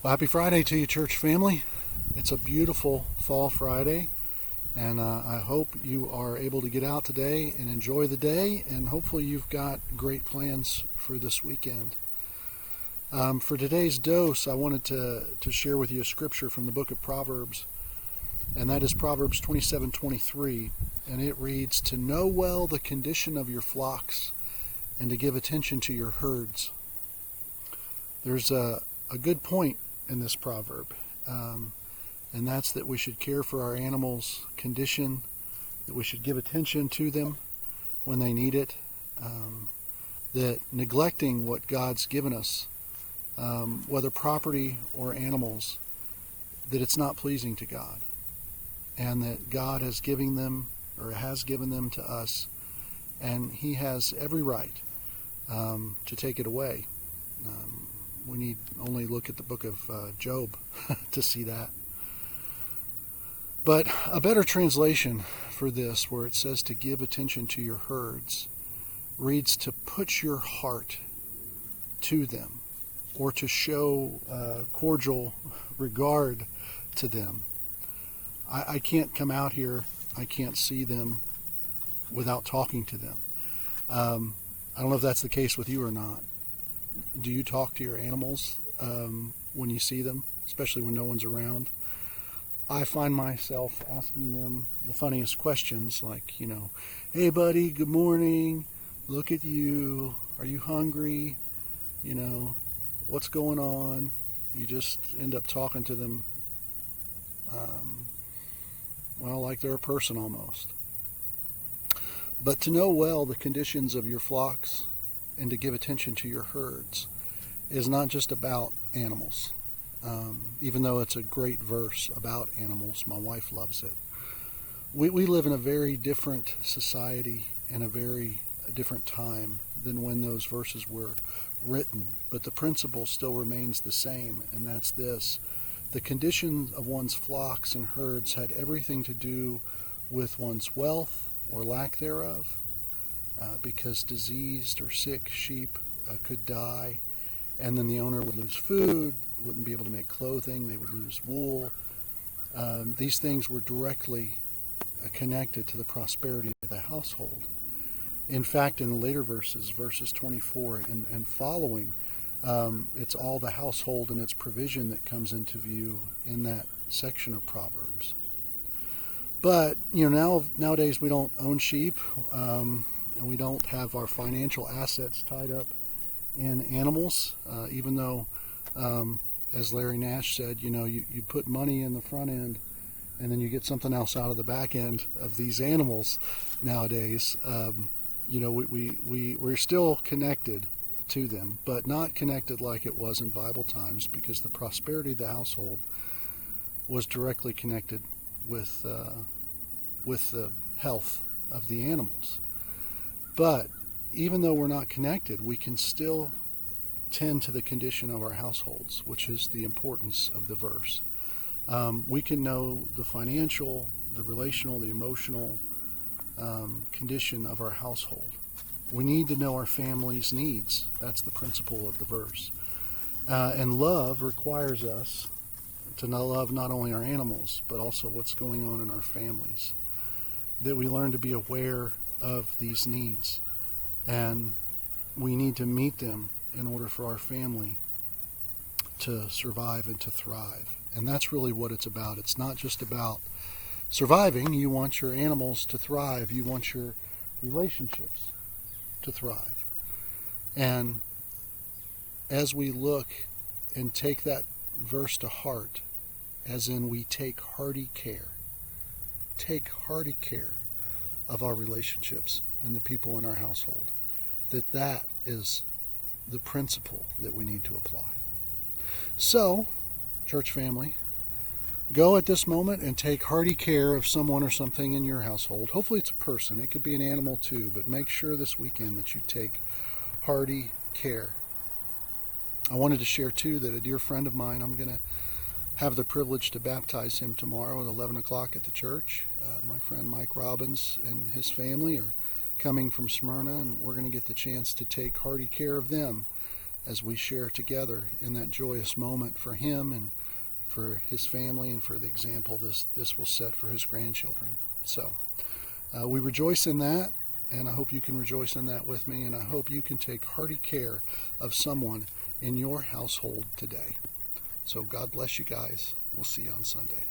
Well, happy Friday to you, church family. It's a beautiful fall Friday, and I hope you are able to get out today and enjoy the day, and hopefully you've got great plans for this weekend. For today's dose, I wanted to share with you a scripture from the book of Proverbs, and that is Proverbs 27:23, and it reads, "To know well the condition of your flocks and to give attention to your herds." There's a good point in this proverb, and that's that we should care for our animals' condition, that we should give attention to them when they need it, that neglecting what God's given us, whether property or animals, that it's not pleasing to God, and that God has given them to us, and He has every right to take it away. We need only look at the book of Job to see that. But a better translation for this, where it says to give attention to your herds, reads to put your heart to them, or to show cordial regard to them. I can't come out here, I can't see them without talking to them. I don't know if that's the case with you or not. Do you talk to your animals when you see them, especially when no one's around? I find myself asking them the funniest questions, like, hey buddy, good morning, look at you, are you hungry, what's going on? You just end up talking to them, like they're a person almost. But to know well the conditions of your flocks and to give attention to your herds is not just about animals. Even though it's a great verse about animals, my wife loves it. We live in a very different society and a very different time than when those verses were written, but the principle still remains the same, and that's this: the condition of one's flocks and herds had everything to do with one's wealth or lack thereof, because diseased or sick sheep could die, and then the owner would lose food, wouldn't be able to make clothing, they would lose wool. These things were directly connected to the prosperity of the household. In fact, in the later verses 24 and following, it's all the household and its provision that comes into view in that section of Proverbs. But nowadays we don't own sheep, and we don't have our financial assets tied up in animals, even though, as Larry Nash said, you put money in the front end and then you get something else out of the back end of these animals nowadays. We're still connected to them, but not connected like it was in Bible times, because the prosperity of the household was directly connected with the health of the animals. But even though we're not connected, we can still tend to the condition of our households, which is the importance of the verse. We can know the financial, the relational, the emotional condition of our household. We need to know our family's needs. That's the principle of the verse. And love requires us to love not only our animals, but also what's going on in our families. That we learn to be aware of these needs, and we need to meet them in order for our family to survive and to thrive. And that's really what it's about. It's not just about surviving. You want your animals to thrive. You want your relationships to thrive. And as we look and take that verse to heart, as in we take hearty care of our relationships and the people in our household, that is the principle that we need to apply. So, church family, go at this moment and take hearty care of someone or something in your household. Hopefully it's a person. It could be an animal too, but make sure this weekend that you take hearty care. I wanted to share too that a dear friend of mine, I'm going to have the privilege to baptize him tomorrow at 11 o'clock at the church. My friend Mike Robbins and his family are coming from Smyrna, and we're going to get the chance to take hearty care of them as we share together in that joyous moment for him and for his family and for the example this will set for his grandchildren. So we rejoice in that, and I hope you can rejoice in that with me, and I hope you can take hearty care of someone in your household today. So God bless you guys. We'll see you on Sunday.